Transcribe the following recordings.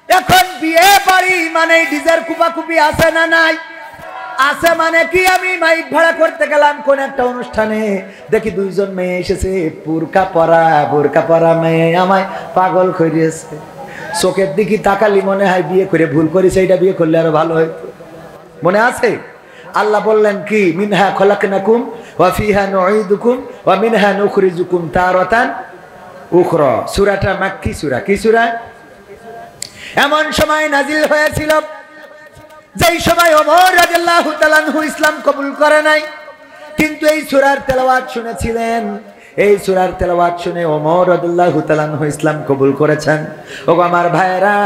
এখন বিয়ে বাড়ি মানে ডিজের কুপাকুপি আছে না নাই? আছে। মানে কি, আমি মাইক ভাড়া করতে গেলাম কোন একটা অনুষ্ঠানে, দেখি দুইজন মেয়ে এসেছে, বোরকা পরা মেয়ে আমায় পাগল করিয়েছে। চোখের দিকে তাকালি মনে হয় বিয়ে করে ভুল করেছে, এটা বিয়ে করলে আরো ভালো হইতো। মনে আছে? আল্লাহ বললেন কি, মিনহা খলাকনাকুম ওয়া ফিহা নুঈদুকুম ওয়া মিনহা নুখরিজুকুম তারাতান উখরা। সূরাটা মাক্কি সূরা। কি সূরা? এমন সময় নাজিল হয়েছিল যেই সময় ওমর রাদিয়াল্লাহু তাআলা আনহু ইসলাম কবুল করে নাই, কিন্তু এই সূরার তেলাওয়াত শুনেছিলেন। এই সূরার তেলাওয়াত শুনে ওমর রাদিয়াল্লাহু তাআলা আনহু ইসলাম কবুল করেছেন। ওগো আমার ভাইরা,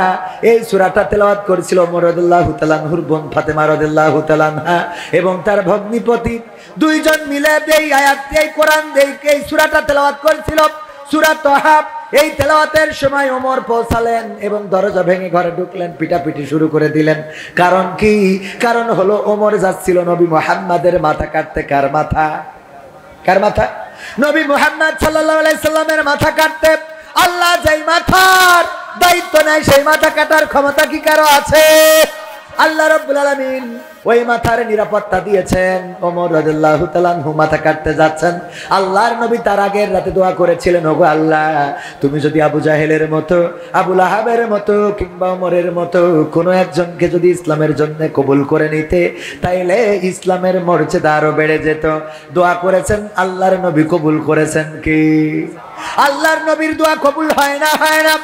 এই সূরাটা তেলাওয়াত করেছিল ওমর রাদিয়াল্লাহু তাআলা আনহুর বোন ফাতেমা রাদিয়াল্লাহু তাআলা আনহা এবং তার ভগ্নিপতি, দুইজন মিলে এই আয়াত, এই কোরআন, এই সূরাটা তেলাওয়াত করেছিল, সূরা তাহা। এই তেলাওয়াতের সময় ওমর পৌঁছালেন এবং দরজা ভেঙে ঘরে ঢুকলেন, পিটাপিটি শুরু করে দিলেন। কারণ কি? কারণ হলো ওমর যাচ্ছিল নবী মুহাম্মাদের মাথা কাটতে। কার মাথা? কার মাথা? নবী মুহাম্মদ সাল্লাল্লাহু আলাইহি সাল্লামের মাথা কাটতে। আল্লাহ যেই মাথার দায়িত্ব নেয় সেই মাথা কাটার ক্ষমতা কি কারো আছে? আল্লাহ রাব্বুল আলামিন ওই মাথার নিরাপত্তা দিয়েছেন। ওমর রাদিয়াল্লাহু তাআলা আনহু মাথা কাটতে যাচ্ছেন। আল্লাহর নবী তার আগের রাতে দোয়া করেছিলেন, ওগো আল্লাহ, তুমি যদি আবু জাহেলের মতো, আবু লাহাবের মতো কিংবা ওমরের মতো কোনো একজনকে যদি ইসলামের জন্য কবুল করে নিতে, তাইলে ইসলামের মর্যাদা আরো বেড়ে যেত। দোয়া করেছেন, আল্লাহর নবী কবুল করেছেন কি? আল্লাহর নবীর দোয়া কবুল হয় না? হয় না।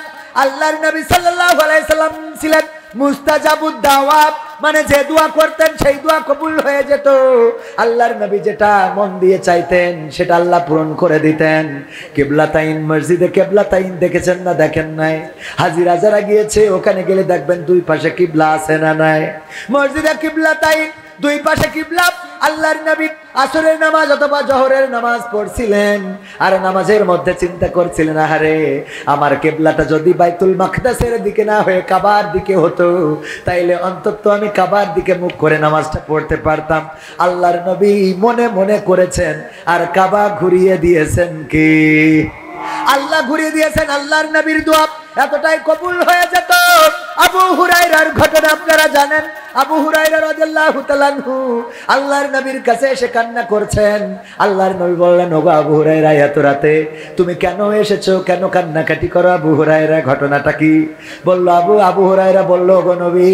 আল্লাহর নবী সাল্লাল্লাহু আলাইহি সাল্লাম ছিলেন মুস্তাজাবুদ দাওয়াত, মানে যে দোয়া করতেন সেই দোয়া কবুল হয়ে যেত। আল্লাহর নবী যেটা মন দিয়ে চাইতেন সেটা আল্লাহ পূরণ করে দিতেন। কিবলাতাইন, মসজিদে কিবলাতাইন দেখেছেন না? দেখেন নাই? হাজিরা যারা গিয়েছে ওখানে গেলে দেখবেন দুই পাশে কিবলা আছে না নাই? মসজিদে কিবলাতাইন, দুই পাশে কিবলা। আল্লাহর নবী আসরের নামাজ অথবা জোহরের নামাজ পড়ছিলেন আর নামাজের মধ্যে চিন্তা করছিলেন, আহারে আমার কিবলাটা যদি বাইতুল মাকদাসের দিকে না হয়ে কাবার দিকে হতো, তাইলে অন্তত আমি কাবার দিকে মুখ করে নামাজটা পড়তে পারতাম। আল্লাহর নবী মনে মনে করেছেন আর কাবা ঘুরিয়ে দিয়েছেন কি? আল্লাহ ঘুরিয়ে দিয়েছেন। আল্লাহর নবীর দোয়া এতটাই কবুল হয়ে যেত। আবু হুরায়রার ঘটনা আপনারা জানেন। আবু হুরায়রা রাদিয়াল্লাহু তাআলা আনহু আল্লাহর নবীর কাছে এসে কান্না করছেন। আল্লাহর নবী বললেন, ওগো আবু হুরায়রা, এত রাতে তুমি কেন এসেছো? কেন কান্নাকাটি করো? আবু হুরায়রা, ঘটনাটা কি? বলল আবু হুরায়রা বলল, ওগো নবী,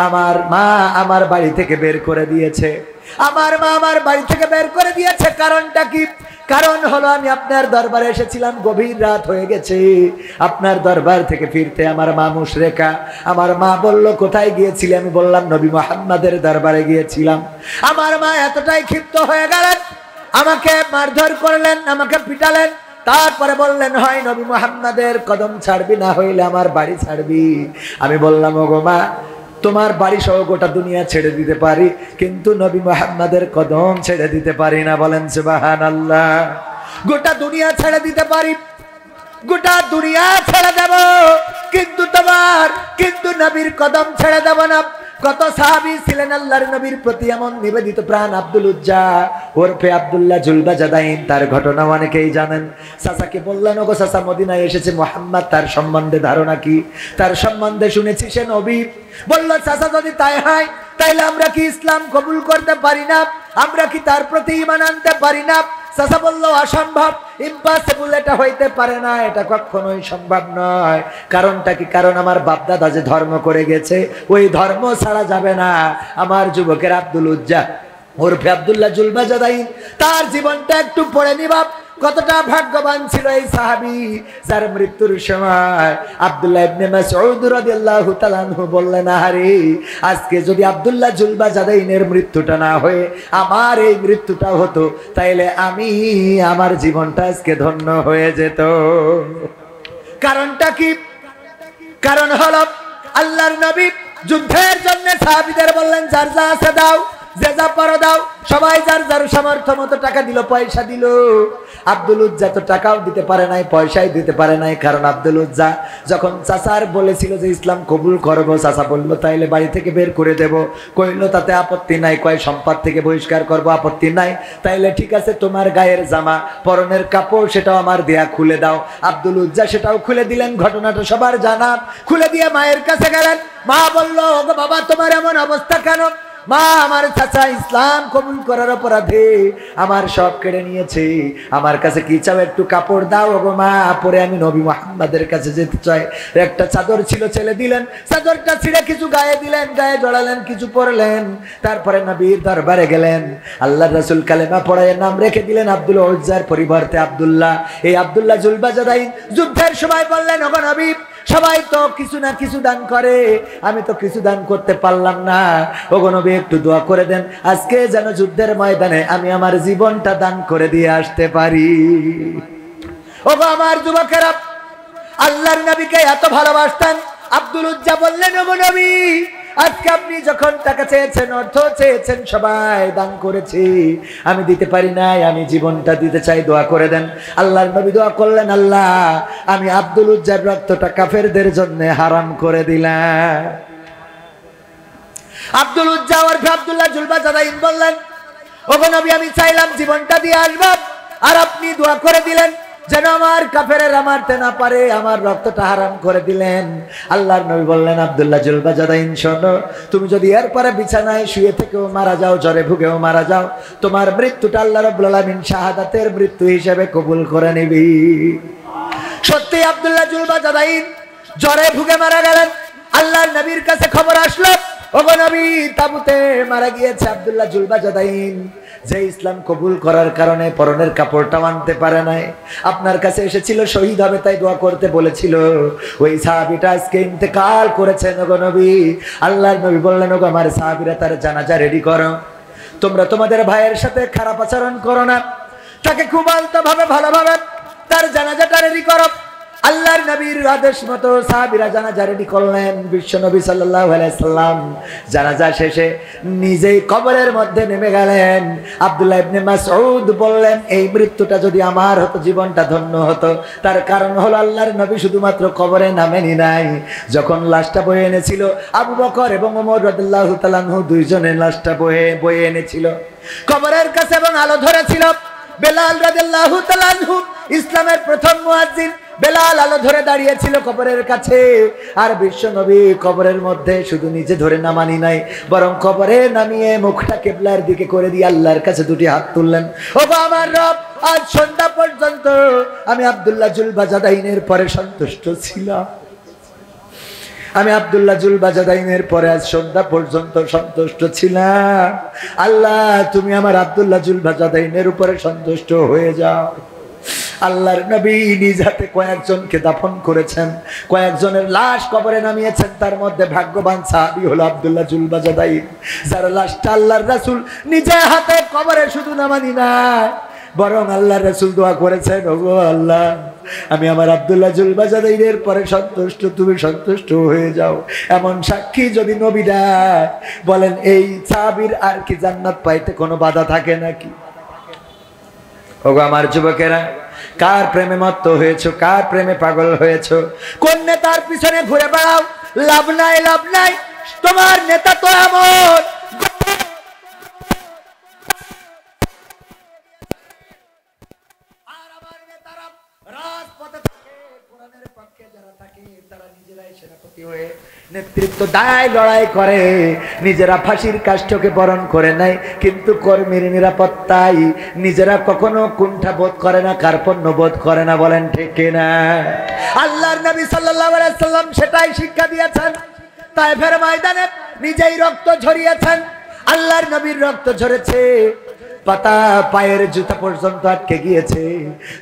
আমার মা আমার বাড়ি থেকে বের করে দিয়েছে। আমার মা আমার বাড়ি থেকে বের করে দিয়েছে। কারণটা কি? কারণ হলো আমি আপনার দরবারে এসেছিলাম, গভীর রাত হয়ে গেছে। আপনার দরবার থেকে ফিরতে আমার মা মুশরিকা। আমার মা বলল, কোথায় গিয়েছিলে? আমি বললাম, নবী মুহাম্মাদের দরবারে গিয়েছিলাম। আমার মা এতটাই ক্ষিপ্ত হয়ে গেলেন, আমাকে মারধর করলেন, আমাকে পিটালেন। তারপরে বললেন, হয় নবী মুহাম্মাদের কদম ছাড়বি, না হইলে আমার বাড়ি ছাড়বি। আমি বললাম, ওগো মা, তোমার বাড়ি সহ গোটা দুনিয়া ছেড়ে দিতে পারি, কিন্তু নবী মুহাম্মাদের কদম ছেড়ে দিতে পারি না। বলেন সুবহানাল্লাহ। গোটা দুনিয়া ছেড়ে দিতে পারি, গোটা দুনিয়া ছেড়ে দেব, কিন্তু নবীর কদম ছেড়ে দেব না। কত সাহাবী ছিলেন আল্লাহর নবীর প্রতি এমন নিবেদিত প্রাণ। আব্দুল উজ্জা ওরফে আব্দুল্লাহ জুলবাজাদাইন, তার ঘটনা অনেকেই জানেন। চাচাকে বললেন, ওগো চাচা, মদিনায় এসেছে মুহাম্মদ, তার সম্বন্ধে ধারণা কি? তার সম্বন্ধে শুনেছি সে নবী। বলল, চাচা যদি তাই হয় তাইলে আমরা কি ইসলাম কবুল করতে পারি না? আমরা কি তার প্রতি ঈমান আনতে পারি না? চাচা বলল, অসম্ভব, ইম্পসিবল, এটা হইতে পারে না, এটা কখনোই সম্ভব নয়। কারণটা কি? কারণ আমার বাপদাদা যে ধর্ম করে গেছে ওই ধর্ম ছাড়া যাবে না। আমার যুবকের আব্দুল উজ্জা ওরফে আব্দুল্লাহ জুলবাজাদাইন, তার জীবনটা একটু পড়ে নিবা। কতটা ভাগ্যবান ছিল এই সাহাবী, যার মৃত্যুর সময় আব্দুল্লাহ ইবনে মাসউদ রাদিয়াল্লাহু তাআলা আনহু বললেন, আরে আজকে যদি আব্দুল্লাহ জুলবাজাদাইনের মৃত্যুটা না হয়ে আমার এই মৃত্যুটা হতো, তাইলে আমার জীবনটা আজকে ধন্য হয়ে যেত। কারণটা কি? কারণ হলো আল্লাহর নবী যুদ্ধের জন্য সাহাবীদের বললেন, যার যা আছে দাও, যে যা পারো দাও। সবাই যার যার সামর্থ্য মতো টাকা দিল, পয়সা দিল। আব্দুল উজ্জা তো টাকাও দিতে পারে নাই, পয়সাই দিতে পারে নাই, কারণ আব্দুল উজ্জা যখন চাচার বলেছিল যে ইসলাম কবুল করবো, চাচা বললো তাইলে বাড়ি থেকে বের করে দেব। কইলো তাতে আপত্তি নাই, কয় সম্পদ থেকে বহিষ্কার করবো, আপত্তি নাই। তাইলে ঠিক আছে, তোমার গায়ের জামা পরনের কাপড় সেটাও আমার দেয়া খুলে দাও। আব্দুল উজ্জা সেটাও খুলে দিলেন। ঘটনাটা সবার জানা। খুলে দিয়ে মায়ের কাছে গেলেন। মা বলল, ওগো বাবা, তোমার এমন অবস্থা কেন? মা, আমার চাচা ইসলাম কবুল করার অপরাধে আমার সব কেড়ে নিয়েছে, আমার কাছে কি চাও? একটু কাপড় দাও ওগো মা, পরে আমি নবী মুহাম্মাদের কাছে যেতে চাই। একটা চাদর ছিল, ছেলে দিলেন। চাদরটা ছিঁড়ে কিছু গায়ে দিলেন, গায়ে জড়ালেন, কিছু পরলেন। তারপরে নবীর দরবারে গেলেন। আল্লাহর রাসূল কালেমা পড়ায় নাম রেখে দিলেন আব্দুল উজ্জার পরিবর্তে আব্দুল্লাহ। এই আব্দুল্লাহ জুলবাজাদাইন যুদ্ধের সময় বললেন, ওগো নবী, সবাই তো কিছু না কিছু দান করে, আমি তো কিছু দান করতে পারলাম না। ওগো নবী, একটু দোয়া করে দেন, আজকে যেন যুদ্ধের ময়দানে আমি আমার জীবনটা দান করে দিয়ে আসতে পারি। ওগো আমার যুবকেরা, আল্লাহর নবীকে এত ভালোবাসতেন। আব্দুল উজ্জা বললেন, ওগো নবী, আজকে আপনি যখন টাকা চেয়েছেন, অর্থ চেয়েছেন, সবাই দান করেছি, আমি দিতে পারি নাই, আমি জীবনটা দিতে চাই, দোয়া করে দেন। আল্লাহর নবী দোয়া করলেন, আল্লাহ, আমি আব্দুল উজ্জার রক্তটা কাফেরদের জন্য হারাম করে দিলাম। আব্দুল উজ্জা ওরফে আব্দুল্লাহ জুলবাজাদাইন বললেন, ওগো নবী, আমি চাইলাম জীবনটা দিয়ে আসবো, আর আপনি দোয়া করে দিলেন যেন আমার কাফেরেরা মারতে না পারে, আমার রক্তটা হারাম করে দিলেন। আল্লাহর নবী বললেন, আব্দুল্লাহ জুলবাজাদাইন, শোনো, তুমি যদি এরপরে বিছানায় শুয়ে থেকেও মারা যাও, জ্বরে ভুগেও মারা যাও, তোমার মৃত্যুটা আল্লাহ রাব্বুল আলামিন শাহাদাতের মৃত্যু হিসেবে কবুল করে নিবি। সত্যি আব্দুল্লাহ জুলবাজাদাইন জ্বরে ভুগে মারা গেলেন। আল্লাহর নবীর কাছে খবর আসলো, ওগো নবী, তাবুতে মারা গিয়েছে আব্দুল্লাহ জুলবাজাদাইন, যে ইসলাম কবুল করার কারণে পরনের কাপড়টা আনতে পারে নাই, আপনার কাছে এসেছিল, শহীদ হবে তাই দোয়া করতে বলেছিল, ওই সাহাবীটা আজকে ইন্তেকাল করেছেন ওগো নবী। আল্লাহর নবী বললেন, ওগো আমার সাহাবীরা, তার জানাজা রেডি করো। তোমরা তোমাদের ভাইয়ের সাথে খারাপ আচরণ করো না, তাকে খুব আলতোভাবে ভালোভাবে তার জানাজাটা রেডি করো। আল্লাহর নবীর আদেশ মতো সাহাবীরা জানাজা রেডি করলেন। বিশ্ব নবী সাল্লাল্লাহু আলাইহি সাল্লাম জানাজা শেষে নিজেই কবরের মধ্যে নেমে গেলেন। আব্দুল্লাহ ইবনে মাসউদ বললেন, এই মৃত্যুটা যদি আমার হতো, জীবনটা ধন্য হতো। তার কারণ হলো, আল্লাহর নবী শুধুমাত্র কবরে নামেনি নাই, যখন লাশটা বয়ে এনেছিল, আবু বকর এবং ওমর রাদিয়াল্লাহু তাআলা আনহু দুইজনে লাশটা বয়ে এনেছিল কবরের কাছে, এবং আলো ধরেছিল। বেলাল রাদিয়াল্লাহু তাআলা আনহু, ইসলামের প্রথম মুয়াজ্জিন বেলাল, আলো ধরে দাঁড়িয়েছিল কবরের কাছে। আর বিশ্ব নবী কবরের মধ্যে শুধু নিজে ধরে নামানি নাই, বরং কবরে নামিয়ে মুখটা কিবলার দিকে করে দিয়ে আল্লাহর কাছে দুটি হাত তুললেন। ওগো আমার রব, আজ সন্ধ্যা পর্যন্ত আমি আব্দুল্লাহ জুলবাজাদাইনের পরে সন্তুষ্ট ছিলাম, আমি আব্দুল্লাহ জুলবাজাদাইনের পরে আজ সন্ধ্যা পর্যন্ত সন্তুষ্ট ছিলাম। আল্লাহ, তুমি আমার আব্দুল্লাহ জুলবাজাদাইনের উপরে সন্তুষ্ট হয়ে যাও। আল্লাহর নবী নিজ হাতে কয়েকজনকে দাফন করেছেন, কয়েকজনের লাশ কবরে নামিয়েছেন। তার মধ্যে ভাগ্যবান সাহাবী হলো আব্দুল্লাহ জুলবাজাদাইন, যার লাশটা আল্লাহর রাসূল নিজে হাতে কবরে শুধু নামানি না, বরং আল্লাহর রাসূল দোয়া করেছেন, ওগো আল্লাহ, আমি আমার আব্দুল্লাহ জুলবাজাদাইনের পরে সন্তুষ্ট, তুমি সন্তুষ্ট হয়ে যাও। এমন সাক্ষী যদি নবী দেয়, বলেন এই সাহাবীর আর কি জান্নাত পাইতে কোনো বাধা থাকে নাকি? ওগো আমার যুবকেরা, কার প্রেমে মত্ত হয়েছো, কার প্রেমে পাগল হয়েছো, কোন নেতার পিছনে ঘুরে বেড়াও? লাভ নাই, লাভ নাই, তোমার নেতা তো এমন আর আমার নেতারা রাজপথে থাকে, কোরআনের পক্ষে যারা থাকে তারা নিজেরাই সেনাপতি হয়ে নেতৃত্ব দায় লড়াই করে, নিজেরা ফাঁসির কাষ্ঠকে বরণ করে নেয়, কিন্তু কর্মীর নিরাপত্তায় নিজেরা কখনো কুণ্ঠা বোধ করে না, কার্পণ্য বোধ করে না। বলেন ঠিক কিনা? আল্লাহর নবী সাল্লাল্লাহু আলাইহি সাল্লাম সেটাই শিক্ষা দিয়েছেন। তায়েফের ময়দানে নিজেই রক্ত ঝরিয়েছেন। আল্লাহর নবীর রক্ত ঝরেছে, পাতা পায়ের জুতা পর্যন্ত আটকে গিয়েছে।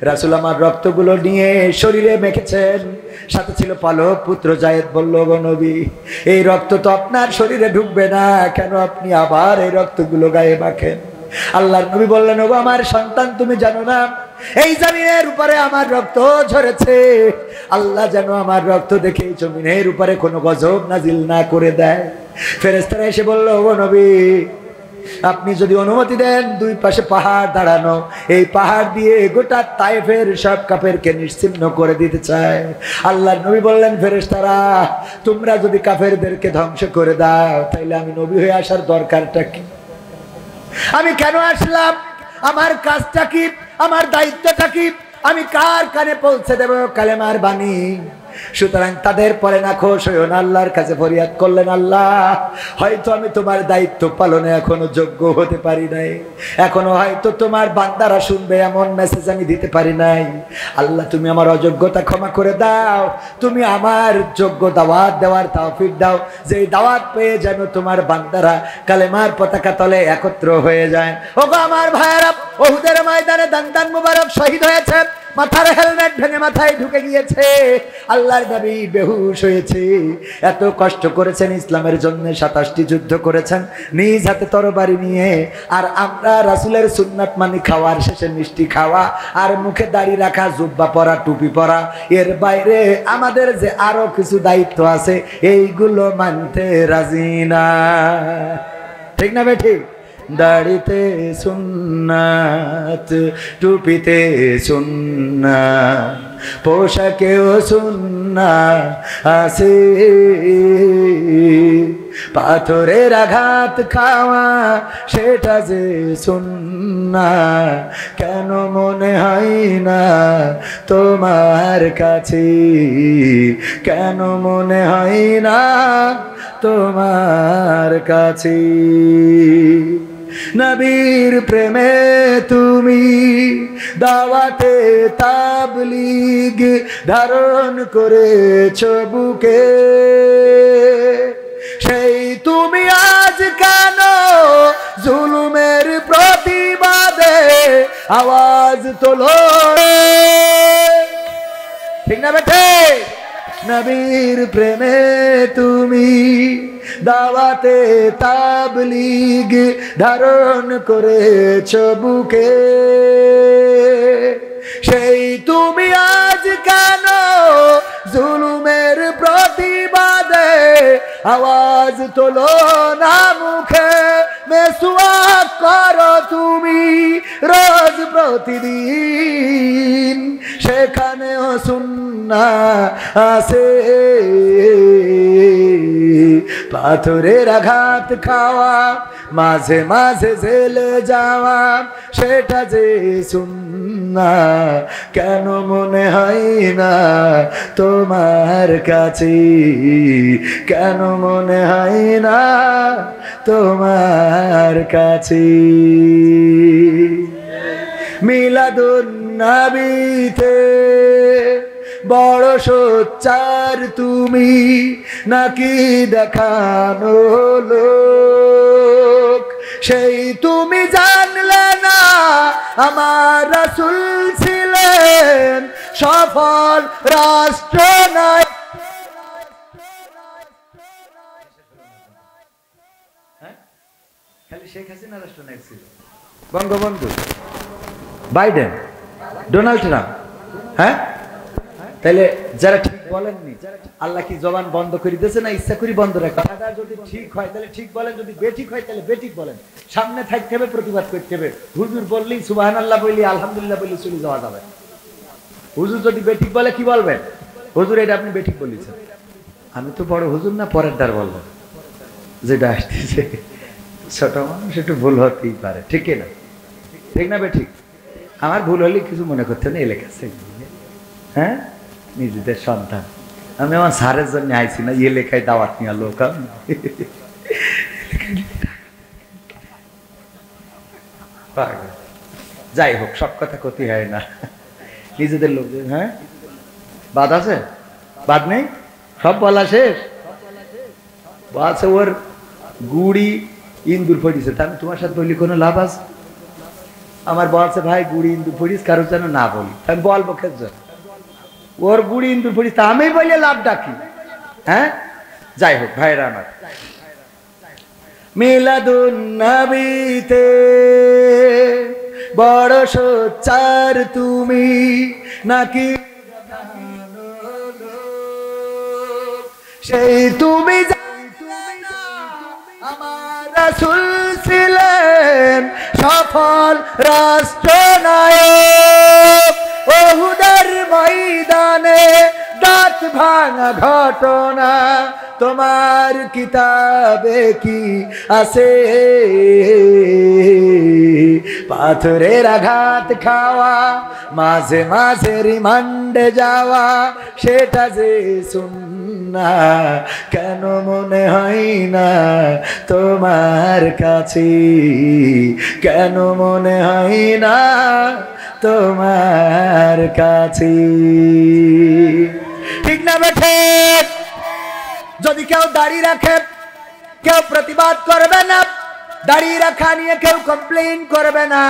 রাসূল আমার রক্তগুলো নিয়ে শরীরে মেখেছেন। সাথে ছিল পালক পুত্র যায়েদ। বলল, গো নবী, এই রক্ত তো আপনার শরীরে ঢুকবে না, কেন আপনি আবার এই রক্তগুলো গায়ে মাখেন? আল্লাহর নবী বললেন, ওগো আমার সন্তান, তুমি জানো না এই জমিনের উপরে আমার রক্ত ঝরেছে, আল্লাহ যেন আমার রক্ত দেখে এই জমিনের উপরে কোনো গজব নাজিল না করে দেয়। ফেরেশতারা এসে বলল, ওগো নবী, আপনি যদি অনুমতি দেন, দুই পাশে পাহাড় দাঁড়ানো, এই পাহাড় দিয়ে গোটা তায়েফের সব কাফেরকে নিশ্চিহ্ন করে দিতে চায়। আল্লাহর নবী বললেন, ফেরেশতারা তোমরা যদি কাফেরদেরকে ধ্বংস করে দাও, তাইলে আমি নবী হয়ে আসার দরকারটা কি? আমি কেন আসলাম? আমার কাজটা কি? আমার দায়িত্বটা কি? আমি কার কানে পৌঁছে দেব কালেমার বাণী? সুতরাং তাদের পরে না খোশ হইও না, আল্লাহর কাছে ফরিয়াদ করলেন, আল্লাহ হয়তো আমি তোমার দায়িত্ব পালনে এখনো যোগ্য হতে পারি নাই, এখনো হয়তো তোমার বান্দারা শুনবে এমন মেসেজ আমি দিতে পারি নাই। আল্লাহ তুমি আমার অযোগ্যতা ক্ষমা করে দাও, তুমি আমার যোগ্য দাওয়াত দেওয়ার তৌফিক দাও, যে দাওয়াত পেয়ে যেন তোমার বান্দারা কালেমার পতাকা তলে একত্র হয়ে যায়। ওগো আমার ভাইয়েরা, উহুদের ময়দানে দান মুবারক শহীদ হয়েছে, মাথার হেলমেট ভেঙে মাথায় ঢুকে গিয়েছে, আল্লাহর নবী বেহুশ হয়েছে। এত কষ্ট করেছেন ইসলামের জন্য, 27টি যুদ্ধ করেছেন নিজ হাতে তরবারি নিয়ে। আর আমরা রাসূলের সুন্নাত মানি খাওয়ার শেষে মিষ্টি খাওয়া আর মুখে দাড়ি রাখা, জুব্বা পরা, টুপি পরা, এর বাইরে আমাদের যে আরো কিছু দায়িত্ব আছে এইগুলো মানতে রাজি না। ঠিক না বেঠিক? দাড়িতে সুন্নাত, টুপিতে সুন্নাত, পোশাকেও সুন্নাত আছে, পাথরের আঘাত খাওয়া সেটা যে সুন্নাত, কেন মনে হয় না তোমার কাছে? কেন মনে হয় না তোমার কাছে? নবীর প্রেমে তুমি দাওয়াতে তাবলীগ ধারণ করেছো বুকে, সেই তুমি আজ কেন জুলুমের প্রতিবাদে আওয়াজ তোলো? ঠিক না বেঠে? নবীর প্রেমে তুমি দাওয়াতে তাবলীগ ধারণ করেছো বুকে, সেই তুমি আজ কেন জুলুমের প্রতিবাদে আওয়াজ তোলো না? মুখে মেসওয়াক করো তুমি রোজ প্রতিদিন, সেখানেও সুন্নাত আছে, পাথরের আঘাত খাওয়া, মাঝে মাঝে জেলে যাওয়া সেটা যে সুন্নাত, কেন মনে হয় না তোমার কাছে? কেন মনে হয় না তোমার কাছে? মিলাদুন নবীতে বড় সোচ্চার তুমি নাকি দেখানো লোক, সেই তুমি জানলে না আমার রাসূল ছিলেন সফল রাষ্ট্রনায়ক। খালি শেখ হাসিনা রাষ্ট্রনায়ক ছিল, বঙ্গবন্ধু, বাইডেন, ডোনাল্ড ট্রাম্প। হ্যাঁ, তাহলে যারা ঠিক বলেননি, আল্লাহ কি জবান বন্ধ করে দিয়েছে না ইচ্ছা করি বন্ধ রাখে? যদি ঠিক হয় তাহলে ঠিক বলেন, যদি বেঠিক হয় তাহলে বেঠিক বলেন। সামনে থাকতে হবে, প্রতিবাদ করতে হবে। হুজুর বললেই সুবহানাল্লাহ বলি, আলহামদুলিল্লাহ বলি চলে যাওয়া যাবে। হুজুর যদি বেঠিক বলে কি বলবেন? হুজুর এটা আপনি বেঠিক বলেছেন। আমি তো বড় হুজুর না, পরের দ্বার বলবেন। যেটা আসতেছে ছোট মানুষ, একটু ভুল হতেই পারে, ঠিক না? ঠিক না বেঠিক? আমার ভুল হলে কিছু মনে করতে না, এলাকা হ্যাঁ, নিজেদের সন্তান। আমি আমার স্যারের জন্য আইছি না, ইয়ে লেখায় দাওয়াত নিয়ে লোক। যাই হোক, সব কথা ক্ষতি হয় না, নিজেদের লোক। হ্যাঁ, বাদ আছে? বাদ নেই? সব বলা শেষ? আছে ওর গুড়ি ইন্দুর পড়িছে, তা আমি তোমার সাথে বলি কোনো লাভ আছে? আমার বলছে ভাই গুড়ি ইন্দুর পড়িস, কারো যেন না বলি, আমি বলবো খেয়ে ওর গুড়ি ইন্দুর পড়িস, তা আমি বললে লাভটা কি? হ্যাঁ, যাই হোক ভাইরা আমার, মিলাদুন নবীতে বড় সোচ্চার তুমি নাকি সেই তুমি আমার রাসূল ছিলেন সফল রাষ্ট্রনায়ক ওহুদের ময়দানে দাঁত ভাঙা ঘটনা তোমার কিতাবে কি আছে পাথরের আঘাত খাওয়া মাঝে মাঝে রিমান্ডে যাওয়া সেটা যে সুন্না কেন মনে হয় না তোমার কাছে কেন মনে হয় না তোমার কাছে ঠিক না বেঠে যদি কেউ দাড়ি রাখে কেউ প্রতিবাদ করবে না দাড়ি রাখা নিয়ে কেউ কমপ্লেইন করবে না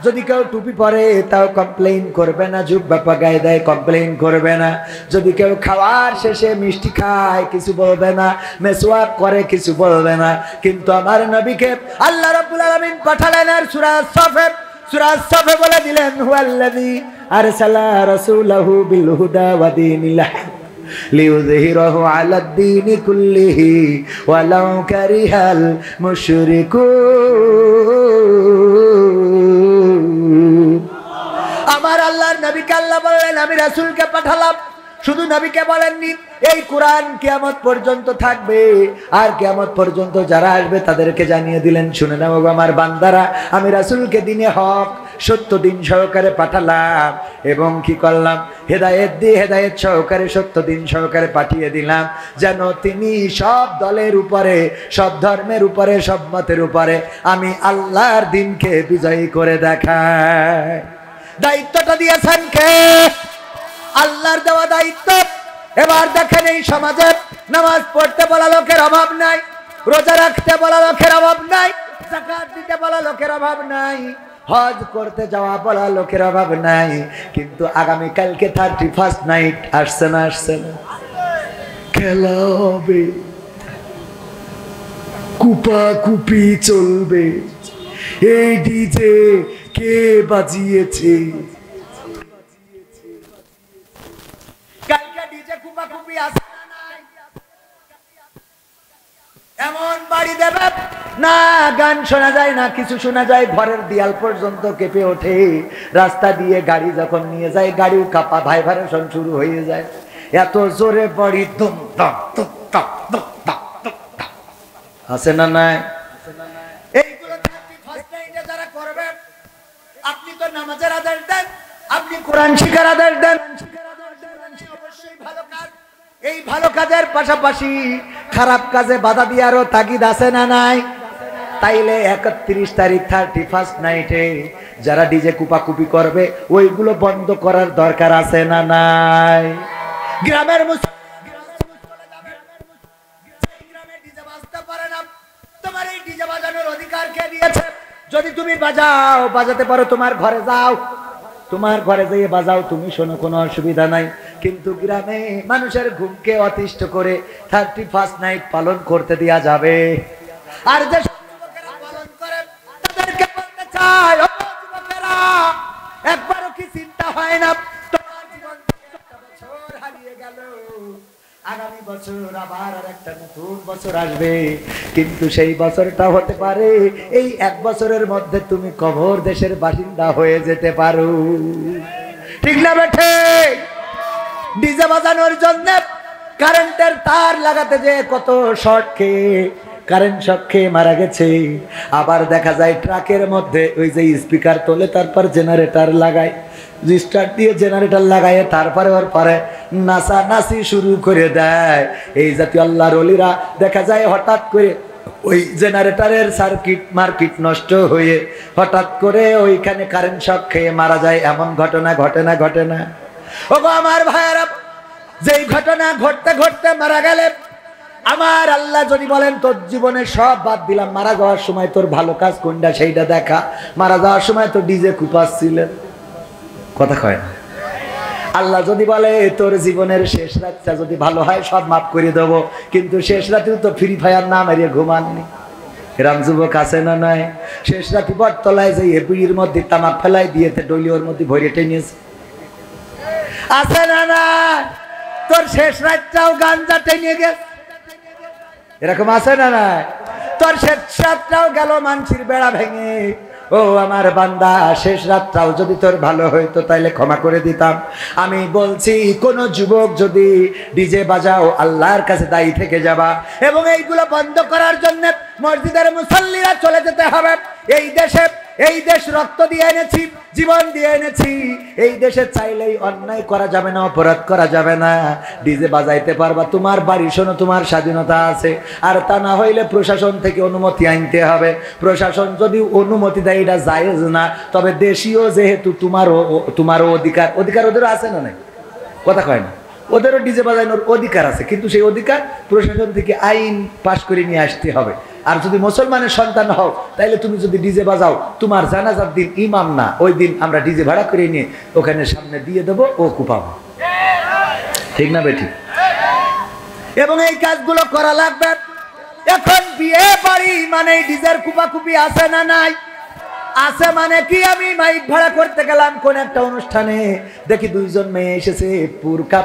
যদি কেউ টুপি পরে তাও কমপ্লেইন করবে না জুব্বা পাগায় দেয় কমপ্লেইন করবে না যদি কেউ খাওয়ার শেষে মিষ্টি খায় কিছু বলবে না মেসওয়াক করে কিছু বলবে না কিন্তু আমার নবীকে আল্লাহ রাব্বুল আলামিন পাঠালেন আর সূরা সাফে বলে দিলেন হুয়াল্লাযী আরসালা রাসূলাহু বিল হুদা ওয়া দীনিল হক লিইয়ুযহিরাহু আলাদ দীনি কুল্লিহি ওয়ালাউ কারিহাল মুশরিকুন আমার আল্লাহর নবীকে আল্লাহ বললেন আমি রাসূলকে পাঠালাম শুধু নবীকে বলেননি এই কোরআন কিয়ামত পর্যন্ত থাকবে আর কিয়ামত পর্যন্ত যারা আসবে তাদেরকে জানিয়ে দিলেন শুনে নাও আমার বান্দারা আমি রাসূলকে দিনে হক সত্য দিন সহকারে পাঠালাম এবং কি করলাম হেদায়েত দিয়ে হেদায়েত সহকারে সত্য দিন সহকারে পাঠিয়ে দিলাম যেন তিনি সব দলের উপরে সব ধর্মের উপরে সব মতের উপরে আমি আল্লাহর দিনকে বিজয়ী করে দেখাই দায়িত্বটা দিয়েছেন কে আল্লাহর দেওয়া দায়িত্ব এবার দেখেন এই সমাজে নামাজ পড়তে বলা লোকের অভাব নাই রোজা রাখতে বলা লোকের অভাব নাই যাকাত দিতে বলা লোকের অভাব নাই হজ করতে যাওয়া বলা লোকের অভাব নাই কিন্তু আগামী কালকে 31st নাইট আসছে না খেলা হবে কুপাকুপি চলবে এই ডিজে কে বাজিয়েছে এমন বাড়ি দেবে না গান শোনা যায় না কিছু শোনা যায় ঘরের দেয়াল পর্যন্ত কেঁপে ওঠে রাস্তা দিয়ে গাড়ি যখন নিয়ে যায় গাড়িও কাঁপা ভাইব্রেশন শুরু হয়ে যায় এত জোরে বাড়ি দুম দাম দুম দাম দুম দাম দুম দাম আছে না নাই এইগুলো 31st নাইটে যারা করবে আপনি তো নামাজের আদেশ দেন আপনি কোরআন শিখার আদেশ দেন অবশ্যই ভালো কাজ এই ভালো কাজের পাশাপাশি খারাপ কাজে বাধা দেওয়ারও তাগিদ আছে না নাই তাইলে 31 তারিখ 31st নাইটে যারা ডিজে কুপাকুপি করবে ওইগুলো বন্ধ করার দরকার আছে না নাই গ্রামের তোমার এই ডিজে বাজানোর অধিকার কে দিয়েছে যদি তুমি বাজাও বাজাতে পারো তোমার ঘরে যাও তোমার ঘরে যেয়ে বাজাও তুমি শোনো কোনো অসুবিধা নাই কিন্তু গ্রামে মানুষের ঘুমকে অতিষ্ঠ করে 31st নাইট পালন করতে দেয়া যাবে আর যে যুবকেরা পালন করে তাদেরকে বলতে চাই ও যুবকেরা একবারও কি চিন্তা হয় না তোমার জীবন থেকে একটা বছর হারিয়ে গেল আগামী বছর আবার আরেকটা নতুন বছর আসবে কিন্তু সেই বছরটা হতে পারে এই এক বছরের মধ্যে তুমি কবর দেশের বাসিন্দা হয়ে যেতে পারো ঠিক না বেঠে ডিজে বাজানোর জন্য কারেন্টের তার লাগাতে যে কত শর্ট খেয়ে কারেন্ট শক খেয়ে মারা গেছে আবার দেখা যায় ট্রাকের মধ্যে ওই যে স্পিকার তোলে তারপর জেনারেটর লাগায় স্টার্ট দিয়ে জেনারেটর লাগায় তারপরে ওর পরে নাচানাচি শুরু করে দেয় এই জাতীয় আল্লাহর ওলিরা দেখা যায় হঠাৎ করে ওই জেনারেটরের সার্কিট মার্কিট নষ্ট হয়ে হঠাৎ করে ওইখানে কারেন্ট শক খেয়ে মারা যায় এমন ঘটনা ঘটে না ওগো আমার ভাইয়েরা যেই ঘটনা ঘটতে ঘটতে মারা গেলে আমার আল্লাহ যদি বলেন তোর জীবনে সব বাদ দিলাম মারা যাওয়ার সময় তোর ভালো কাজ কোনটা সেইটা দেখা মারা যাওয়ার সময় তো ডিজে কুপাচ্ছিলেন কথা কয় না আল্লাহ যদি বলে তোর জীবনের শেষ রাতটা যদি ভালো হয় সব মাফ করে দেবো কিন্তু শেষ রাতেও তো ফ্রি ফায়ার না মারিয়ে ঘুমাননি এরম যুবক আছে না নাই শেষ রাতে বটতলায় যে এপির মধ্যে তামাক ফেলাই দিয়েছে ডলিওর মধ্যে ভরে টেনিয়েছে আছে না না তোর শেষ রাতটাও গাঞ্জা টেনে গেছে এরকম আছে না না তোর শেষ রাতটাও গেল মানসির বেড়া ভেঙে ও আমার বান্দা, শেষ রাতটাও যদি তোর ভালো হইতো তাইলে ক্ষমা করে দিতাম। আমি বলছি কোন যুবক যদি ডিজে বাজাও আল্লাহর কাছে দায়ী থেকে যাবা, এবং এইগুলো বন্ধ করার জন্য মসজিদের মুসল্লিরা চলে যেতে হবে। এই দেশ রক্ত দিয়ে এনেছি, জীবন দিয়ে এনেছি। এই দেশে চাইলেই অন্যায় করা যাবে না, অপরাধ করা যাবে না। ডিজে বাজাইতে পারবা, তোমার বাড়ি শোনো, তোমার স্বাধীনতা আছে। আর তা না হইলে প্রশাসন থেকে অনুমতি আনতে হবে। প্রশাসন যদি অনুমতি দেয় এটা জায়েজ না, তবে দেশীয় যেহেতু তোমারও অধিকার ওদেরও আছে না? নাই কথা কয় না, ওদেরও ডিজে বাজানোর অধিকার আছে, কিন্তু সেই অধিকার প্রশাসন থেকে আইন পাশ করে নিয়ে আসতে হবে। আর যদি মুসলমানের সন্তান হও, তাইলে তুমি যদি ডিজে বাজাও, তোমার জানাজার দিন ইমাম না, ওই দিন আমরা ডিজে ভাড়া করে নিয়ে ওখানে সামনে দিয়ে দেবো, ও কুপাবো। ঠিক না বেঠিক? এবং এই কাজগুলো করা লাগবে। এখন বিয়ে বাড়ি মানে ডিজের কুপাকুপি আছে না নাই? আছে। মানে কি, আমি মাইক ভাড়া করতে গেলাম কোন একটা অনুষ্ঠানে, দেখি দুইজন মেয়ে এসেছে, বোরকা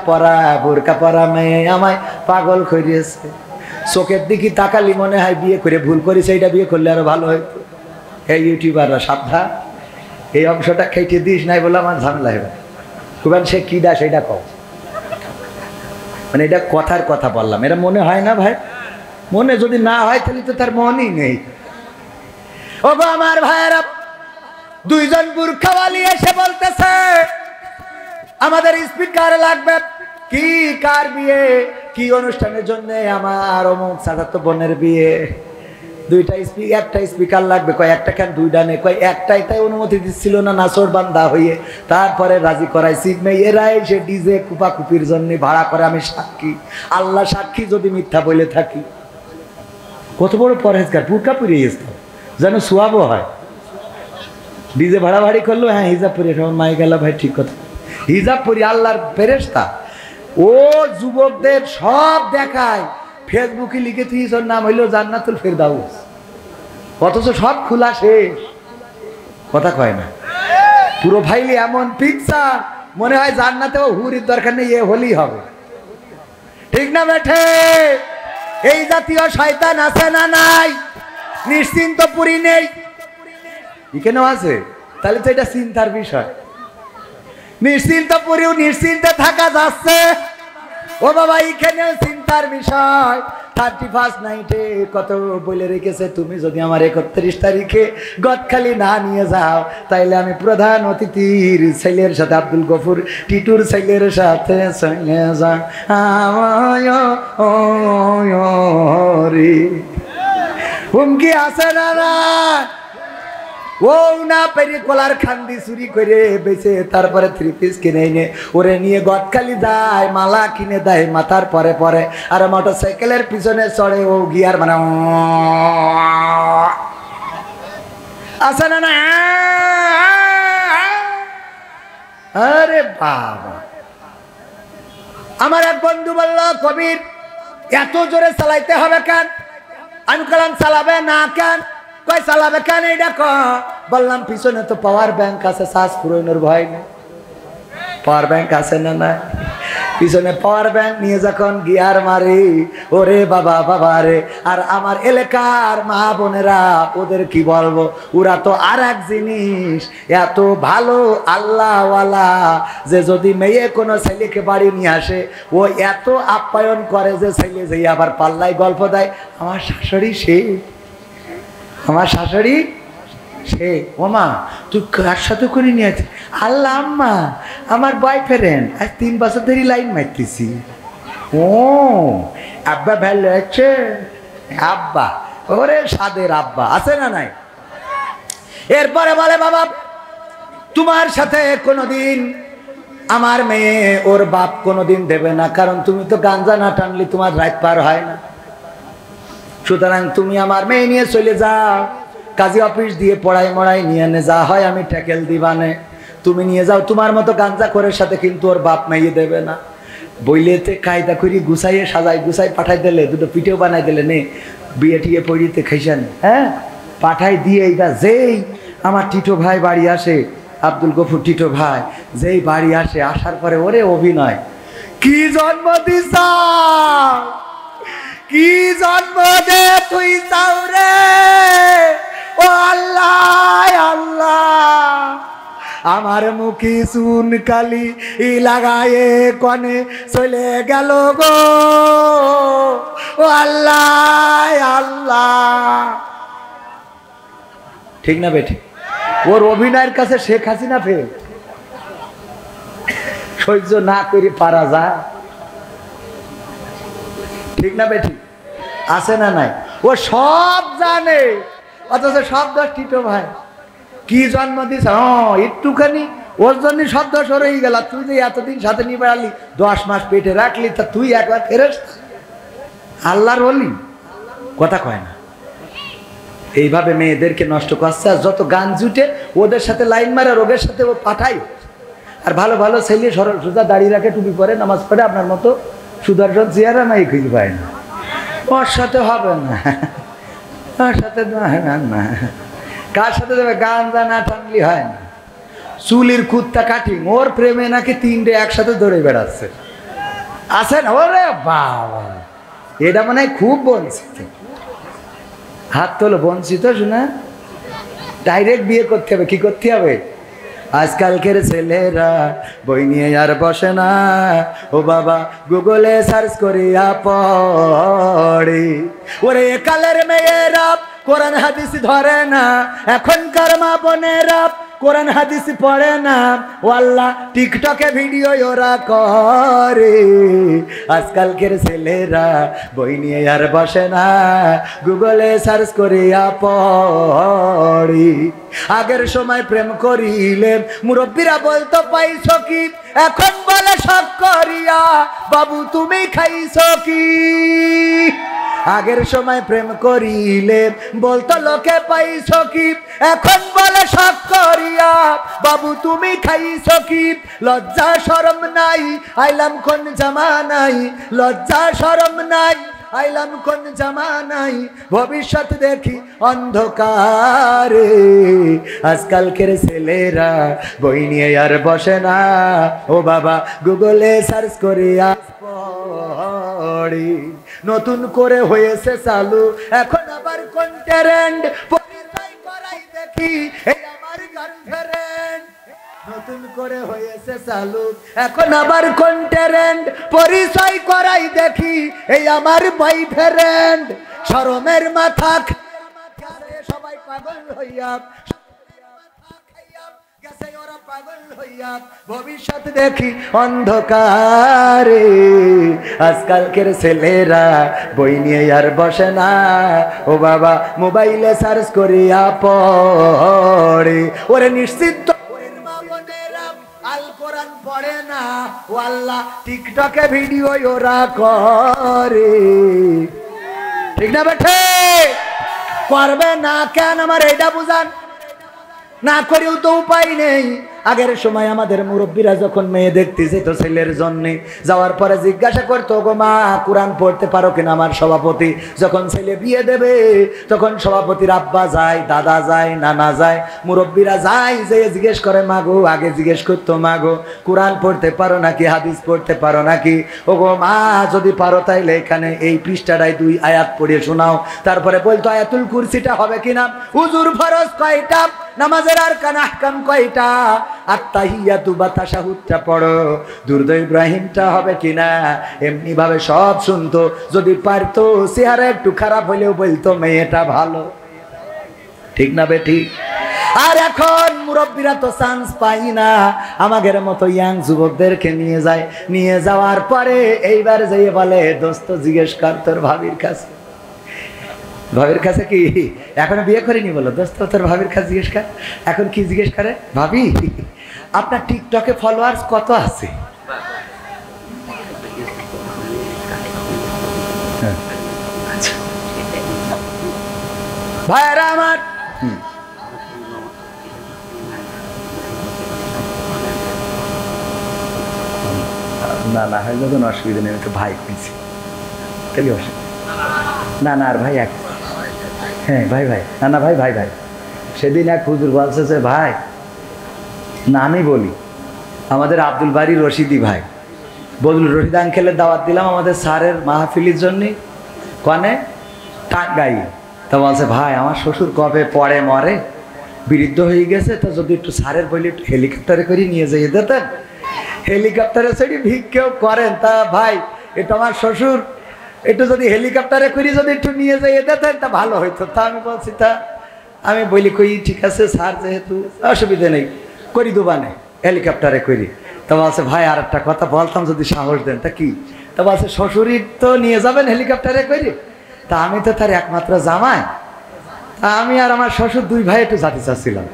পরা মেয়ে আমায় পাগল করিয়েছে। চোখের দিকে তাকালি মনে হয় বিয়ে করে ভুল করেছে, এইটা বিয়ে করলে আরো ভালো হইতো। এই ইউটিউবাররা সাবধান, এই অংশটা খেটে দিস নাই বলে আমার ঝামেলা হবে। কুবান সে কিডা সেইটা কও, মানে এটা কথার কথা বললাম, এটা মনে হয় না ভাই? মনে যদি না হয় তাহলে তো তার মনই নেই। ও গো আমার ভাইয়েরা, দুইজন বুরখাওয়ালি এসে বলতেছে আমাদের স্পিকার লাগবে। কি কার বিয়ে, কি অনুষ্ঠানের জন্য? আমার অমুক চাচাতো বোনের বিয়ে, একটা স্পিকার লাগবে। কয় একটা কেন, দুইটা নেই। কয় একটাই, তাই অনুমতি দিচ্ছিল না, নাসর বান্দা হইয়ে। তারপরে রাজি করাইছি। এরাই সে ডিজে কুপাকুপির জন্য ভাড়া করে। আমি সাক্ষী, আল্লাহ সাক্ষী, যদি মিথ্যা বলে থাকি। কত বড় পরহেজগার, বুরকা পুড়িয়ে গেছে যেন সোয়াবও হয়। ডিজে ভাড়াভাড়ি করলো, হ্যাঁ হিজাব পরি, মাই গেল ভাই, ঠিক কথা, হিজাব পরি আল্লাহর ফেরেশতা। ও যুবকদের সব দেখায়, ফেসবুকে লিখেছিস ওর নাম হইলো জান্নাতুল ফেরদাউস, অথচ সব খোলা শেষ। কথা কয় না? পুরো ফাইলে এমন পিকচার, মনে হয় জান্নাতেও হুরির দরকার নেই, এ হলেই হবে। ঠিক না বেঠে? এই জাতীয় শয়তান আছে না নাই? নিশ্চিন্ত পুরি নেই, এখানেও আছে। তাহলে তো এটা চিন্তার বিষয়। নিশ্চিন্ত পুরিও নিশ্চিন্তে থাকা যাচ্ছে। ও বাবা, এখানে চিন্তার বিষয়। 31 নাইটে কত বলে রেখেছে, তুমি যদি আমার 31 তারিখে গদখালি না নিয়ে যাও, তাইলে আমি প্রধান অতিথির ছেলের সাথে, আব্দুল গফুর টিটুর ছেলের সাথে চলে যা হুমকি আছে না? ও না পেরে কলার খান্দি চুরি করে বেঁচে, তারপরে 3 পিস কিনে এনে ওরে নিয়ে গদখালি যায়, মালা কিনে দেয় মাথার পরে পরে, আর মোটর সাইকেলের পিছনে চড়ে ও গিয়ার মানে আছে না? না, আরে বাবা, আমার এক বন্ধু বলল, কবির এত জোরে চালাইতে হবে কেন? আমি বললাম চালাবে না কেন? কয় চালাবে কেন এইটা ক। বললাম পিছনে তো পাওয়ার ব্যাংক আছে, চার্জ পুরোনোর ভয় নেই। পাওয়ার ব্যাংক আছে না? না, পিছনে পাওয়ার ব্যাংক নিয়ে যখন গিয়ার মারি, ওরে বাবা বাবা রে। আর আমার এলাকার মা বোনেরা, ওদের কি বলবো, ওরা তো আর এক জিনিস, এত ভালো আল্লাহওয়ালা যে যদি মেয়ে কোনো ছেলেকে বাড়ি নিয়ে আসে, ও এত আপ্যায়ন করে যে ছেলে যে আবার পাল্লায় গল্প দেয়, আমার শাশুড়ি সে, আমার শাশুড়ি সে। ও মা, তুই কার সাথে করে নিয়ে আছিস? আল্লাহ আম্মা, আমার বয়ফ্রেন্ড, আজ 3 বছর ধরে লাইন মারতেছি। ও আব্বা ভালো আছে? আব্বা, ওরে সাদের আব্বা আছে না নাই? এরপরে বলে, বাবা তোমার সাথে কোনোদিন আমার মেয়ে ওর বাপ কোনোদিন দেবে না, কারণ তুমি তো গাঞ্জা না টানলে তোমার রাত পার হয় না। সুতরাং তুমি আমার মেয়ে নিয়ে চলে যাও, কাজী অফিস দিয়ে পড়াই মড়াই নিয়ে নে, যা হয় আমি ট্যাকেল দিবানে, তুমি নিয়ে যাও। তোমার মতো গাঞ্জা করে সাথে কিন্তু ওর বাপ মেয়ে দেবে না। বইলেতে কায়দা করি গুছাইয়ে সাজাই গুছাই পাঠাই দিলে, দুটো পিঠেও বানাই দিলে, নে বিয়ে টিয়ে পড়িতে খাইছেন, হ্যাঁ পাঠাই দিয়ে। এইটা যেই আমার টিটো ভাই বাড়ি আসে, আব্দুল গফুর টিটো ভাই যেই বাড়ি আসে, আসার পরে ওরে অভিনয়, কি জন্ম দিস, কি জন্ম দে তুই চাও রে, ও আল্লাহ আমার মুখি চুন কালি লাগায়ে কনে চলে গেল গো ও আল্লাহ আল্লাহ। ঠিক না বেঠি? ওর অভিনয়ের কাছে শেখ হাসিনা ফেল। সহ্য না করে পারা যায়? ঠিক না বেঠি? আছে না নাই? ও সব জানে, অথচ সব দোষ টিটো ভাই। কি জন্ম দিস একটুখানি, ওর জন্য সব দোষ ওর হয়ে গেল। তুই যে এতদিন সাথে নিয়ে বেড়ালি, 10 মাস পেটে রাখলি, তা তুই একবার ফেরেস আল্লাহর বলি কথা কয় না। এইভাবে মেয়েদেরকে নষ্ট করছে। আর যত গান জুটে ওদের সাথে লাইন মারা, রোগের সাথে ও পাঠাই। আর ভালো ভালো ছেলে সরল সোজা দাঁড়িয়ে রাখে, টুপি পরে, নামাজ পড়ে, আপনার মতো সুদর্শন চেহারা নাই খুঁজে পায় না। ওর সাথে হবে না, ওর সাথে না। কার সাথে যাবে? গান যা না টানলি হয় না। চুলির কুত্তা কাটিং, ওর প্রেমে নাকি 3টে একসাথে দৌড়ে বেড়াচ্ছে। আছে না? ওরে বাবা, এটা মনে হয় খুব বঞ্চিত। হাত তোলো, বঞ্চিত শোনা। ডাইরেক্ট বিয়ে করতে হবে। কি করতে হবে? আজকালকের ছেলেরা বই নিয়ে আর বসে না, ও বাবা গুগলে সার্চ করিয়া পড়ে। ওরে কালের মেয়েরা কোরআন হাদিস ধরে না, এখনকার মা বোনেরা কোরআন হাদিস পড়ে না, ও আল্লাহ টিকটকে ভিডিও ওরা করে। আজকালকের ছেলেরা বই নিয়ে আর বসে না, গুগলে সার্চ করিয়া পড়ি। আগের সময় প্রেম করিলে মুরব্বীরা বলতো পাইছো কি, এখন বলে শখ করিয়া বাবু তুমি খাইছো কি। আগের সময় প্রেম করিলে বলতো লোকে পাইছো কি, এখন বলে শখ করিয়া বাবু তুমি খাইছো কি। লজ্জা শরম নাই, আইলাম কোন জামানাই, লজ্জা শরম নাই, আইলাম কোন জামানাই, ভবিষ্যৎ দেখি অন্ধকারে। আজকালকের ছেলেরা বই নিয়ে আর বসে না, ও বাবা গুগলে সার্চ করিয়া পড়ি। নতুন করে হয়েছে চালু এখন আবার কোন ট্রেন্ড, পরিচয় করাই দেখি এই আমার গার্লফ্রেন্ড। নতুন করে হয়েছে চালু এখন আবার কোন ট্রেন্ড, পরিচয় করাই দেখি এই আমার বয়ফ্রেন্ড। শরমের মাথা সবাই পাগল হইয়া, পাগল হইয়া ভবিষ্যৎ দেখি অন্ধকারে। আজকালকের ছেলেরা বই নিয়ে আর বসে না, ও বাবা মোবাইলে সার্চ করিয়া পড়ে। ওরে নিশ্চিত আল কোরআন পড়ে না, ও আল্লাহ টিকটকে ভিডিও ওরা করে। ঠিক না বেঠে? করবে না কেন? আমার এটা বুঝান। না করেও তো উপায় নেই। আগের সময় আমাদের মুরব্বীরা যখন মেয়ে দেখতে যেত ছেলের জন্য, যাওয়ার পরে জিজ্ঞাসা করতো, গো মা কোরআন পড়তে পারো কিনা? আমার সভাপতি যখন ছেলে বিয়ে দেবে তখন সভাপতির আব্বা যায়, দাদা যায়, নানা যায়, মুরব্বীরা যায়, যে জিজ্ঞেস করে মাগো, আগে জিজ্ঞেস করতো মাগো কোরআন পড়তে পারো নাকি, হাদিস পড়তে পারো নাকি? ও গো মা যদি পারো তাইলে এখানে এই পৃষ্ঠাটায় 2 আয়াত পড়ে শোনাও। তারপরে বলতো আয়াতুল কুরসিটা হবে কিনা, হুজুর ফরজ কয়টা, নামাজের আরকান আহকাম কয়টা, আত্তাহিয়াতু বা তাশাহুদটা পড়ো, দুরূদ ইব্রাহিমটা হবে কিনা। এমনি ভাবে সব শুনতো। যদি পারতো, চেহারা একটু খারাপ হলেও বলতো মেয়েটা ভালো। ঠিক না বেটি? আর এখন মুরব্বীরা তো চান্স পাই না, আমাদের মতো ইয়াং যুবকদেরকে নিয়ে যায়। নিয়ে যাওয়ার পরে এইবার যেয়ে বলে, দোস্ত জিজ্ঞেস কর তোর ভাবির কাছে। ভাবির কাছে কি এখনো বিয়ে করিনি? বলো দোস্ত তোর ভাবির কাছে জিজ্ঞেস কর। এখন কি জিজ্ঞেস করে? ভাবি আপনার টিকটকে ফলোয়ার্স কত আছে? ভাইরা আমার, না না হয় যখন অসুবিধা নেই, একটু ভাই খুঁজছি তাহলে অসুবিধা না। না আর ভাই এক, হ্যাঁ ভাই ভাই, না না ভাই ভাই ভাই। সেদিন এক হুজুর বলছে যে ভাই, না আমি বলি, আমাদের আব্দুল বাড়ি রশিদি ভাই, বদলুর রশিদ আঙ্কেলের দাওয়াত দিলাম আমাদের স্যারের মাহফিলের জন্যে, কনে টাঙ্গাই। তা বলছে ভাই আমার শ্বশুর কবে পড়ে মরে, বৃদ্ধ হয়ে গেছে, তো যদি একটু সারের বলে একটু হেলিকপ্টারে করে নিয়ে যাইয়ে দিতেন, হেলিকপ্টারে চড়ি ভিক্ষেও করেন। তা ভাই এটা আমার শ্বশুর, একটু যদি হেলিকপ্টারে করে যদি একটু নিয়ে যাইয়ে দিতেন তা ভালো হইতো। তা আমি বলছি, তা আমি বলি কই ঠিক আছে স্যার, যেহেতু অসুবিধা নেই করি দুবানে হেলিকপ্টারে করি। তা বলছে ভাই আর একটা কথা বলতাম যদি সাহস দেন। তা কি? তা বলছে শ্বশুরই তো নিয়ে যাবেন হেলিকপ্টারে করি। তা আমি তো তার একমাত্র জামাই, আমি আর আমার শ্বশুর দুই ভাই একটু যেতে চাচ্ছিলাম।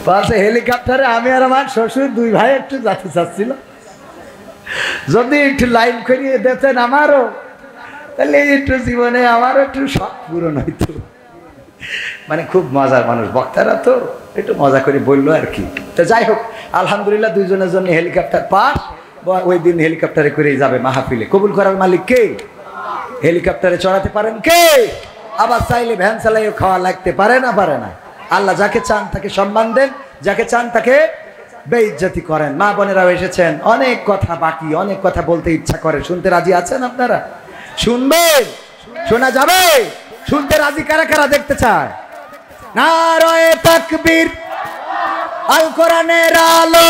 বলছে হেলিকপ্টারে আমি আর আমার শ্বশুর দুই ভাই একটু যেতে চাচ্ছিলাম, যদি একটু লাইন করিয়ে দিতেন আমারও, তাহলে একটু জীবনে আমারও একটু শখ পূরণ হইতো। মানে খুব মজার মানুষ বক্তারা, তো একটু মজা করে বললো আর কি। তো যাই হোক, আলহামদুলিল্লাহ দুইজনের জন্য হেলিকপ্টার পাস। ওই দিন হেলিকপ্টারে করেই যাবে মাহফিলে। কবুল করার মালিক কে? হেলিকপ্টারে চড়াতে পারেন কে? আবার চাইলে ভ্যান চালাইও খাওয়া লাগতে পারে না? পারে না। আল্লাহ যাকে চান তাকে সম্মান দেন, যাকে চান তাকে বেইজ্জতি করেন। মা বোনেরাও এসেছেন, অনেক কথা বাকি, অনেক কথা বলতে ইচ্ছা করে। শুনতে রাজি আছেন আপনারা? শুনবেন? শোনা যাবে? শুনতে রাজি কারা কারা দেখতে চায়? নারায়ে তাকবীর, আল কোরআনের আলো,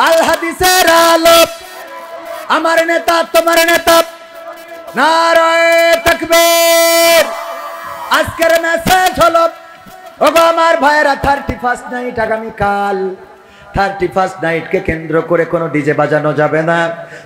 আল হাদিসের আলো, আমার নেতা তোমার নেতা, নারায়ে তাকবীর। আজকের মেসেজ হলো, ওগো আমার ভাইয়েরা, 31st নাইট আগামীকাল। 31st নাইটকে কেন্দ্র করে কোনো ডিজে বাজানো যাবে না।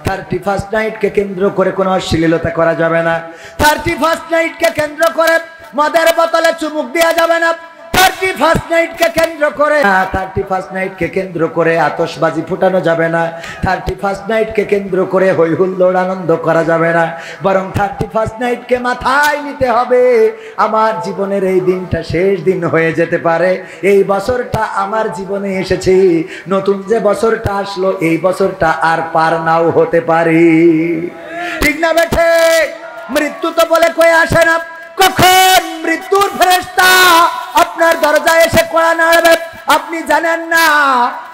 31st নাইটকে কেন্দ্র করে কোনো অশ্লীলতা করা যাবে না। 31st নাইটকে কেন্দ্র করে মদের বোতলে চুমুক দেওয়া যাবে না। 31st নাইটকে কেন্দ্র করে 31st নাইটকে কেন্দ্র করে আতশবাজি ফুটানো যাবে না। 31st নাইটকে কেন্দ্র করে হই হুল্লোড় আনন্দ করা যাবে না। বরং 31st নাইটকে মাথায় নিতে হবে, আমার জীবনের এই দিনটা শেষ দিন হয়ে যেতে পারে। এই বছরটা আমার জীবনে এসেছে, নতুন যে বছরটা আসলো এই বছরটা আর পার নাও হতে পারি। ঠিক না বেঠে? মৃত্যু তো বলে কয়ে আসে না। কখন মৃত্যুর ফেরেশতা আপনার দরজায় এসে কড়া নাড়বে আপনি জানেন না।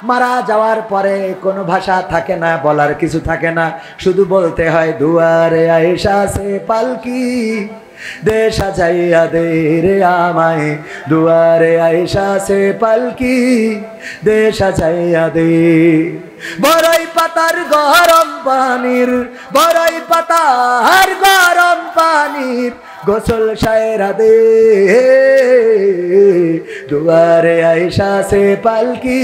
মারা যাওয়ার পরে কোনো ভাষা থাকে না, বলার কিছু থাকে না, শুধু বলতে হয় দুয়ারে আয়েশা সে পালকি দে সাজাইয়া দে রে আমায়, দুয়ারে আয়েশা সে পালকি দে সাজাইয়া দে। বড়ই পাতার গরম পানির, বড়ই পাতার গরম পানির গোসল সায়রা দে, দুয়ারে আয়েশা সে পালকি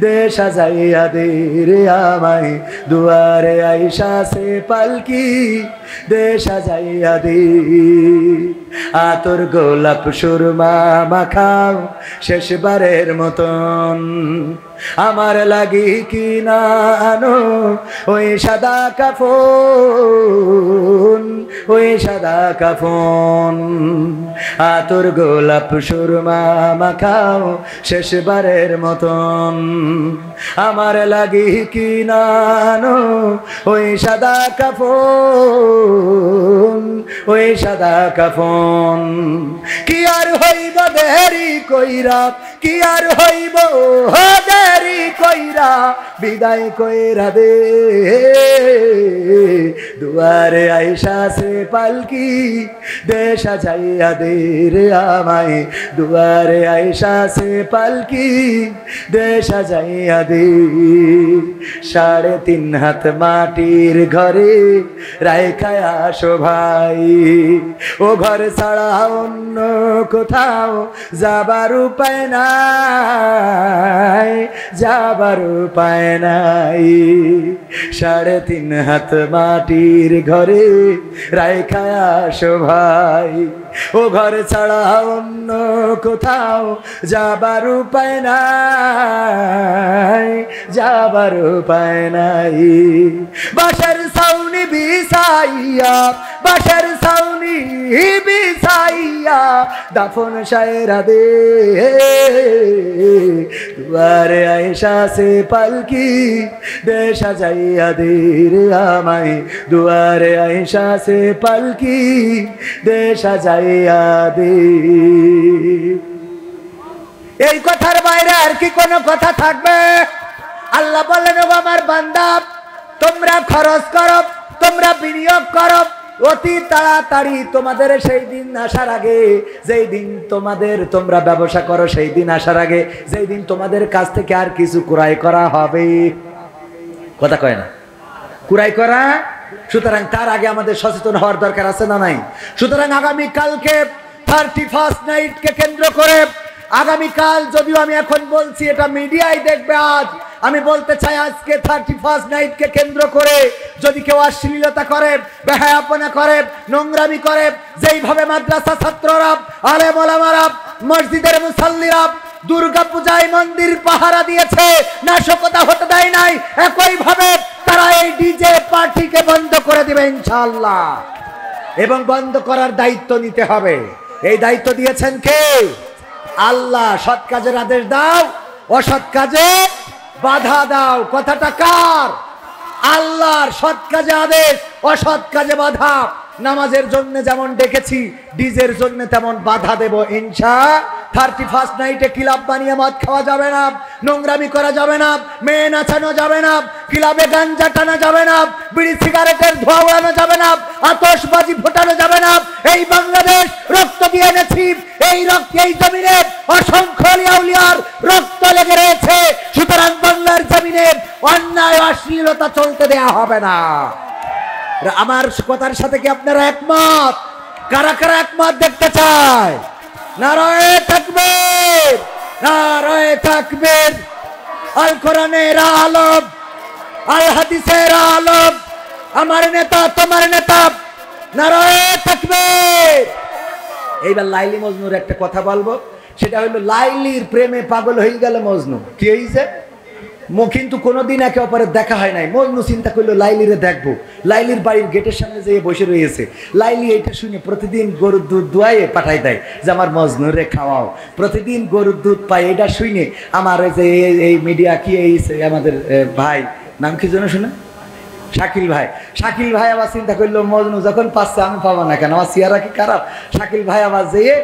দে সাজাইয়া দে রে আমায়, দুয়ারে আয়েশা সে পালকি দে সাজাইয়া দে। আতর গোলাপ সুরমা মাখাও শেষবারের মতন, আমার লাগি কি না আনো ওই সাদা কাফন, ওই সাদা কাফন। আতর গোলাপ সুরমা মাখাও শেষবারের মতন, আমার লাগি কি না আনো ওই সাদা কাফন, ওই সাদা কাফন। কি আর হইব দেরি কইরা, কি আর হইব দেরি কইরা, বিদায় কইরা দে, দুয়ারে আয়েশা সে পালকি দে সাজাইয়া দে রে আমায়, দুয়ারে আয়েশা সে পালকি দে সাজাইয়া দে। 3.5 হাত মাটির ঘরে রাইখায় আসো ভাই, ও ঘর ছাড়া অন্য কোথাও যাবার উপায় নাই, যাবার উপায় নাই। 3.5 হাত মাটির ঘরে রাইখায় আসো ভাই, ও ঘর ছাড়া অন্য কোথাও যাবার উপায় নাই, যাবার উপায় নাই। বাসার ছাউনি বিছাইয়া, বাসার ছাউনি বিছাইয়া দাফন সায়রা দে, দুয়ারে আয়েশা সে পালকি দে সাজাইয়া দে রে আমায়, দুয়ারে আয়েশা সে পালকি দে সাজাইয়া দে। এই কথার বাইরে আর কি কোনো কথা থাকবে? আল্লাহ বলেন, ও আমার বান্দা তোমরা খরচ করো, তোমরা বিনিয়োগ করো, অতি তাড়াতাড়ি তোমাদের সেই দিন আসার আগে, যেই দিন তোমরা ব্যবসা করো সেই দিন আসার আগে, যেই দিন তোমাদের কাছ থেকে আর কিছু ক্রয় করা হবে, কথা কয় না, ক্রয় করা। সুতরাং তার আগে আমাদের সচেতন হওয়ার দরকার আছে না নাই? সুতরাং আগামী কালকে 31st নাইটকে কেন্দ্র করে, আগামীকাল যদিও আমি এখন বলছি এটা মিডিয়ায় দেখবে, আজ আমি বলতে চাই আজকে 31st নাইটকে কেন্দ্র করে যদি কেউ অশ্লীলতা করে, বেহায়াপনা করে, নোংরামি করে, যেইভাবে মাদ্রাসা ছাত্ররা, আলেম ওলামারা, মসজিদের মুসাল্লিরা দুর্গা পূজায় মন্দির পাহারা দিয়েছে, নাশকতা হতে দেয় নাই, একইভাবে তারা এই ডিজে পার্টিকে বন্ধ করে দিবে ইনশাআল্লাহ। এবং বন্ধ করার দায়িত্ব নিতে হবে। এই দায়িত্ব দিয়েছেন কে? আল্লাহ। সৎ কাজের আদেশ দাও, অসৎ কাজে বাধা দাও। কথাটা কার? আল্লাহর। সৎ কাজে আদেশ, অসৎ কাজে বাধা। নামাজের জন্য যেমন ডেকেছি, ডিজের জন্য তেমন বাধা দেব ইনশাআল্লাহ। 31st নাইটে ক্লাব বানিয়ে মদ খাওয়া যাবে না, নোংরামি করা যাবে না, মেয়ে নাচানো যাবে না, ক্লাবে গাঞ্জা টানা যাবে না, বিড়ি সিগারেটের ধোঁয়া উড়ানো যাবে না, আতশবাজি ফোটানো যাবে না। এই বাংলাদেশ রক্ত দিয়ে এনেছি, এই রক্ত, এই জমিনে অসংখ্য আউলিয়ার রক্ত লেগে রয়েছে। সুতরাং বাংলার জমিনে অন্যায় অশ্লীলতা চলতে দেয়া হবে না। আমার কথার সাথে কি আপনারা একমত? কারা কারা একমত দেখতে চায়? নারায়ে তাকবীর, নারায়ে তাকবীর। আল কোরআনের আলম, আল হাদিসের আলম, আমার নেতা তোমার নেতা, নারায়ে তাকবীর। এইবার লাইলি মজনুর একটা কথা বলবো, সেটা হলো লাইলির প্রেমে পাগল হয়ে গেল মজনু। কি হয়েছে? কিন্তু কোনোদিন একে অপরের দেখা হয় নাই। মজনু চিন্তা করলো লাইলিরে দেখবো। লাইলির বাড়ির গেটের সামনে যেয়ে বসে রয়েছে। লাইলি এইটা শুনে প্রতিদিন গরুর দুধ দুয়াইয়ে পাঠাই দেয় যে আমার মজনুরে খাওয়াও। প্রতিদিন গরুর দুধ পাই। এটা শুনে আমার যে এই মিডিয়া কি এই আমাদের ভাই নাম কি যেন শুনে, শাকিল ভাই। শাকিল ভাই আবার চিন্তা করলো মজনু যখন পাচ্ছে আমি পাবো না কেন, আমার চেহারা কি খারাপ? শাকিল ভাই আবার যেয়ে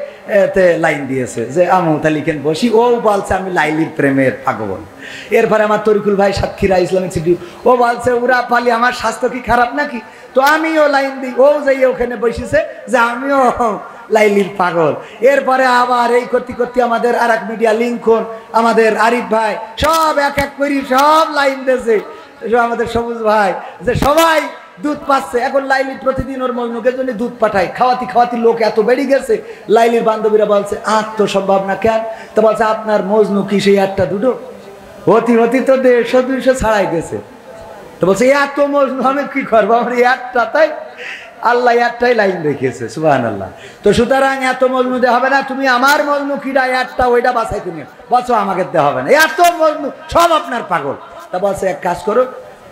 লাইন দিয়েছে যে আমু তালিকেন বসি। ও বলছে আমি লাইলির প্রেমের পাগল। এরপরে আমার তরিকুল ভাই সাতক্ষীরা ইসলামিক সিটি, ও বলছে ওরা পালি আমার স্বাস্থ্য কি খারাপ নাকি, তো আমিও লাইন দিই। ও যাই ওখানে বসেছে যে আমিও লাইলির পাগল। এরপরে আবার এই করতে করতে আমাদের আর এক মিডিয়া লিঙ্কন, আমাদের আরিফ ভাই, সব এক এক করি সব লাইন দিয়েছে। আমাদের সবুজ ভাই যে সবাই দুধ পাচ্ছে। এখন লাইলি প্রতিদিন ওর মজনুকের জন্য দুধ পাঠায়। খাওয়াতি খাওয়াতি লোক এত বেড়ে গেছে। লাইলির বান্ধবীরা বলছে আর তো সম্ভব না কেন, তো বলছে আপনার মজনু কি সেই একটা দুটো হতি হতি তো 150-200 ছাড়াই গেছে। তো বলছে এত মজনু আমি কি করবো, আমার একটা, তাই আল্লাহ একটাই লাইন রেখেছে। সুবহানাল্লাহ। তো সুতরাং এত মজনু দেওয়া হবে না। তুমি আমার মজনু কিটা একটা ওইটা বাছাই তুমি বলছো আমাকে দেওয়া হবে না। এত মজনু সব আপনার পাগল। তা বলছে এক কাজ করো,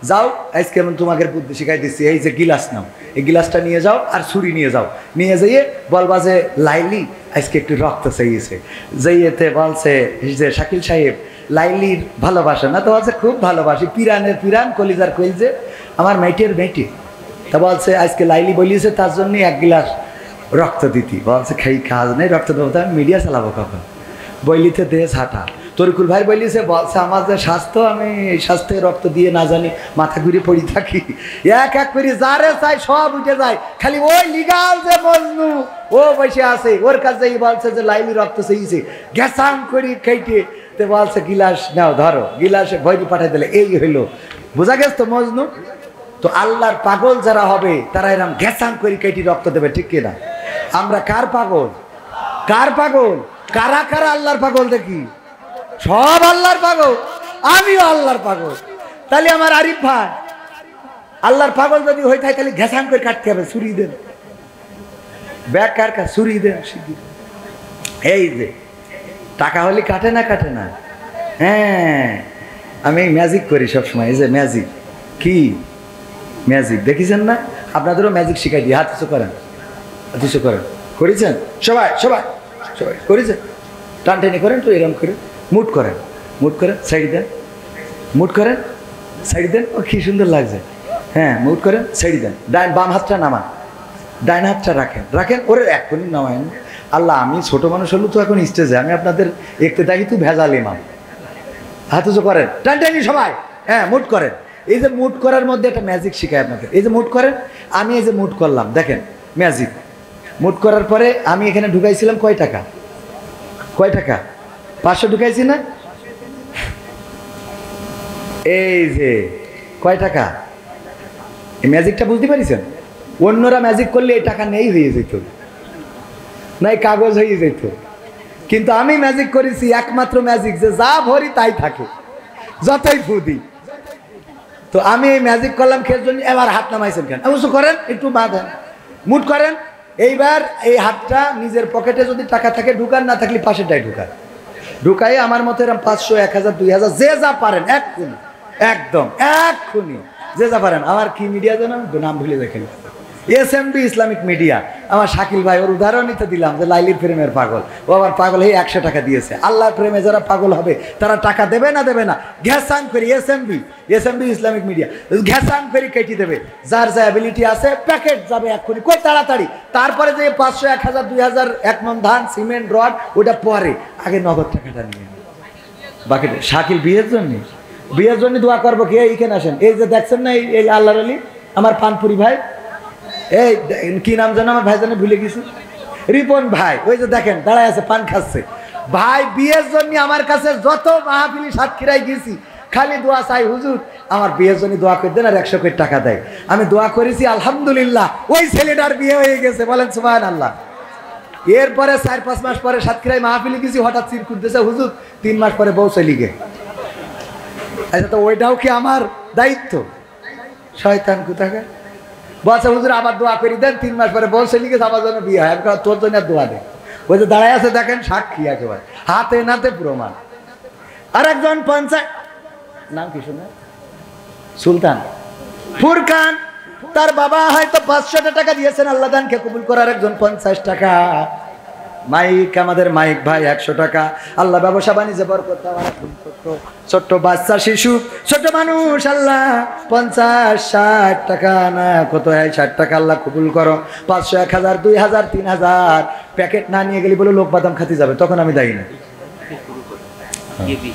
যাও আজকে আমি তোমাকে বুদ্ধি শিখাই দিচ্ছি। এই যে গিলাস নাও, এই গিলাসটা নিয়ে যাও আর ছুরি নিয়ে যাও। নিয়ে যেয়ে বলবা যে লাইলি আজকে একটু রক্ত চাইছে। যেয়েতে বলছে যে শাকিল সাহেব লাইলির ভালোবাসা না, তো বলছে খুব ভালোবাসি, পিরানের পিরান, কলিজার কলিজে, আমার মেয়েটের মেয়েটি। তা বলছে আজকে লাইলি বলিয়েছে তার জন্য এক গিলাস রক্ত দিতি। বলছে খাই কাজ নেই, রক্ত দেবো তো আমি মিডিয়া চালাবো কখন, বইলিতে দেশ হাঁটা। তরিকুল ভাই বলিয়েছে, বলছে আমার যে স্বাস্থ্য, আমি এই স্বাস্থ্যে রক্ত দিয়ে না জানি মাথা ঘুরে পড়ি থাকি, এক এক করে যারে চাই সব উঠে যায়, খালি ওই লিগাল যে মজনু ও বসে আছে ওর কাছে বলছে যে লাইলি রক্ত চেয়েছে, গ্যাসাং করি খেটে তে বলছে গিলাস নাও ধরো, গিলাসে ভয়টি পাঠাই দিলে। এই হইলো, বোঝা গেছে তো মজনু। তো আল্লাহর পাগল যারা হবে তারা এরকম গ্যাসাং করি কেটে রক্ত দেবে, ঠিক কিনা? আমরা কার পাগল? কার পাগল? কারা কারা আল্লাহর পাগল দেখি? সব আল্লাহর পাগল, আমিও আল্লাহর পাগল। তাহলে আমার আরিফ ভাই আল্লাহর পাগল যদি হয়ে থাকে তাহলে ঘেসাং করে কাটতে হবে, ছুরি দেন, ব্যাগ কার কার ছুরি দেন। এই যে টাকা হলে কাটে না, কাটে না। হ্যাঁ, আমি ম্যাজিক করি সবসময়। এই যে ম্যাজিক, কি ম্যাজিক দেখেছেন না? আপনাদেরও ম্যাজিক শিখাই দিই। হাত কিছু করেন, কিছু করেন, করেছেন সবাই? সবাই সবাই করেছেন? টানটানি করেন তো, এরকম করে মুট করেন, মুট করেন, সাইড দেন, মুট করেন, সাইড দেন। ও কি সুন্দর লাগছে। হ্যাঁ, মুট করেন, সাইড দেন। বাম হাতটা নামান, ডাইন হাতটা রাখেন, রাখেন। ওরে এখনই নামায়েন। আল্লাহ, আমি ছোট মানুষ হলো তো এখন স্টেজে, আমি আপনাদের একটু দেখি তুই ভেজাল ইমাম। হাত উঁচু করেন, টানটানি সবাই। হ্যাঁ, মুট করেন, এই যে মুড করার মধ্যে একটা ম্যাজিক শিখায় আপনাকে। এই যে মুড করেন, আমি এই যে মুড করলাম, দেখেন ম্যাজিক। মুড করার পরে আমি এখানে ঢুকাইছিলাম কয় টাকা, 500 ঢুকাইছি না? এই যে কয় টাকা, এই ম্যাজিকটা বুঝতে পারিছেন? অন্যরা ম্যাজিক করলে এই টাকা নেই হয়ে যেত, নাই কাগজ হয়ে যেত, কিন্তু আমি ম্যাজিক করেছি, একমাত্র ম্যাজিক যে যা ভরি তাই থাকে, যতই ফুদি। তো আমি এই ম্যাজিক করলাম খের জন্য। এবার হাত নামাইছেন কেন? অবশ্য করেন, একটু বাঁধেন, মুড করেন। এইবার এই হাতটা নিজের পকেটে যদি টাকা থাকে ঢুকান, না থাকলে পাশেরটাই ঢুকাই আমার মতো এরকম 500, 1000, 2000 যে যা পারেন এক্ষুনি, একদম এক্ষুনি যে যা পারেন। আমার কি মিডিয়া যেন নাম ভুলে দেখেন, SMB ইসলামিক মিডিয়া। আমার শাকিল ভাই, ওর উদাহরণ নিতে দিলাম যে লাইলির প্রেমের পাগল, ও আবার পাগল হয়ে 100 টাকা দিয়েছে। আল্লাহর প্রেমে যারা পাগল হবে তারা টাকা দেবে না দেবে না, ঘ্যাসাং করি SMB ইসলামিক মিডিয়া ঘ্যাসাং করি কেটে দেবে। যার যা অ্যাবিলিটি আছে প্যাকেট যাবে এক্ষুনি, কই তাড়াতাড়ি। তারপরে যে 500, 1000, 2000, 1 মণ ধান, সিমেন্ট, রড, ওটা পরে, আগে নগদ টাকাটা নিয়ে বাকি। শাকিল বিয়ের জন্য দোয়া করবো, কে এইখানে আসেন। এই যে দেখছেন না, এই আল্লাহর আলী আমার পানপুরি ভাই, এই কি নাম জানো আমার ভাই, জানে ভুলে গেছি, রিপন ভাই, ওই যে দেখেন দাঁড়ায় আছে, পান খাচ্ছে। ভাই বিয়ের জন্য আমার কাছে যত মাহফিলি সাতক্ষীরায় গেছি খালি দোয়া চাই, হুজুর আমার বিয়ের জন্য দোয়া করে দেন, আর 100 কোটি টাকা দেয়। আমি দোয়া করেছি, আলহামদুলিল্লাহ ওই ছেলেটার বিয়ে হয়ে গেছে, বলেন সুবহানাল্লাহ। এরপরে 4-5 মাস পরে সাতক্ষীরায় মাহফিলি গেছি, হঠাৎ চিরকুট দিয়েছে, হুজুর 3 মাস পরে বউ চলে গে। আচ্ছা, তো ওইটাও কি আমার দায়িত্ব? শয়তান কোথাকার। বলছে হুজুর আবার দোয়া করি দেন, 3 মাস পরে বলছে লিখে আমার জন্য বিয়ে হয়, তোর জন্য দোয়া দেয়। ওই যে দাঁড়ায় আছে দেখেন, সাক্ষী একেবারে হাতে নাতে প্রমাণ। আর একজন পঞ্চায়েত, নাম কি শুনে, সুলতান ফুরকান, তার বাবা হয়তো 500 টাকা দিয়েছেন আল্লাহ দানকে কবুল করার, একজন 50 টাকা। মাইক, আমাদের মাইক ভাই 100 টাকা। আল্লাহ ব্যবসা বাণিজ্যে বরকত দেওয়ার, ছোট্ট বাচ্চা শিশু ছোট মানুষ আল্লাহ 50, 60 টাকা না কত হয়, 60 টাকা আল্লাহ কবুল করো। 500, 1000, 2000, 3000 প্যাকেট না নিয়ে গেলে বলে লোক বাদাম খাতে যাবে, তখন আমি দায়ী না।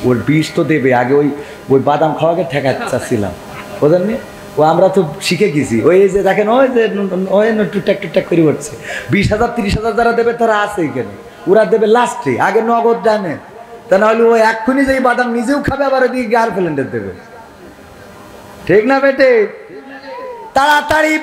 ওর বিষ তো দেবে আগে, ওই বাদাম খাওয়াকে ঠেকাতে চাচ্ছিলাম, বোঝেননি? ও আমরা তো শিখে গেছি, ওই যে দেখেন ওই যে ওই টুকটাক করে উঠছে। 20,000, 30,000 যারা দেবে তারা আছে এখানে, ওরা দেবে লাস্টে, আগে নগদ জানে। তা নাহলে ও এক্ষুনি যে বাদাম নিজেও খাবে, আবার ওদিকে গার্লফ্রেন্ডের দেবে, ঠিক না বেটে? তাড়াতাড়ি